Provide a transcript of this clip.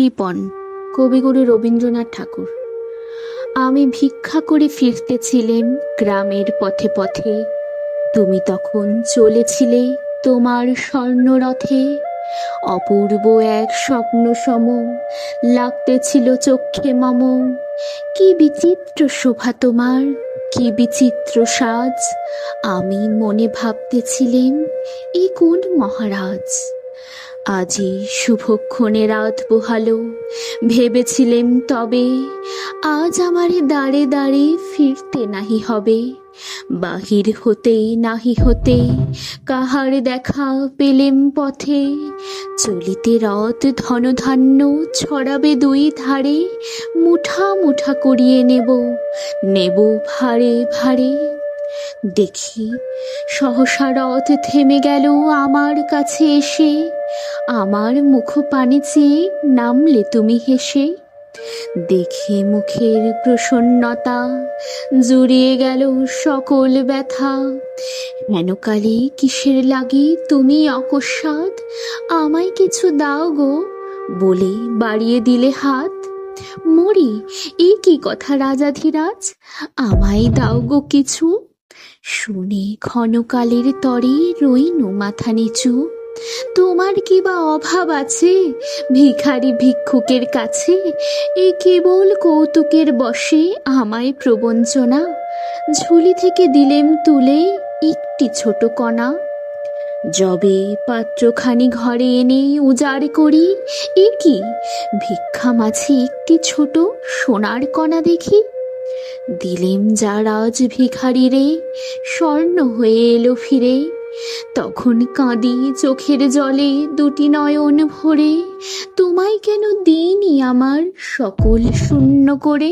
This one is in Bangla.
কৃপণ, কবিগুরু রবীন্দ্রনাথ ঠাকুর। আমি ভিক্ষা করে ফিরতেছিলেম গ্রামের পথে পথে, তুমি তখন চলেছিলে তোমার স্বর্ণরথে। অপূর্ব এক স্বপ্ন সম লাগতেছিল চক্ষে মম। কি বিচিত্র শোভা তোমার, কি বিচিত্র সাজ। আমি মনে ভাবতেছিলেম, এ কোন মহারাজ। আজি শুভক্ষণে রাত পোহালো, ভেবেছিলেম তবে আজ আমারে দাঁড়ে দাঁড়ে ফিরতে নাহি হবে। বাহির হতে নাহি হতে কাহার দেখা পেলেম পথে। চলিতে রথ ধনধান্য ছড়াবে দুই ধারে, মুঠা মুঠা করিয়ে নেব, নেব ভারে ভারে। দেখি সহসা রথ থেমে গেল আমার কাছে এসে, আমার মুখ পানে চেয়ে নামলে তুমি হেসে। দেখে মুখের প্রসন্নতা জুড়িয়ে গেল সকল ব্যথা। হেনকালে কিসের লাগি তুমি অকস্মাৎ আমায় কিছু দাও গো, বলে বাড়িয়ে দিলে হাত। মরি, এ কি কথা রাজাধিরাজ, আমায় দাও গো কিছু। শুনে ক্ষণকালের তরে রইনু মাথা নিচু। তোমার কি বা অভাব আছে ভিখারি ভিক্ষুকের কাছে, এ কেবল কৌতুকের বশে আমায় প্রবঞ্চনা। ঝুলি থেকে দিলেম তুলে একটি ছোট কণা। যবে পাত্রখানি ঘরে এনে উজাড় করি, এ কি ভিক্ষা মাঝে একটি ছোট সোনার কণা দেখি। দিলেম যা রাজ ভিখারি রে, স্বর্ণ হয়ে এলো ফিরে। তখন কাঁদি চোখের জলে দুটি নয়ন ভরে, তোমায় কেন দিইনি আমার সকল শূন্য করে।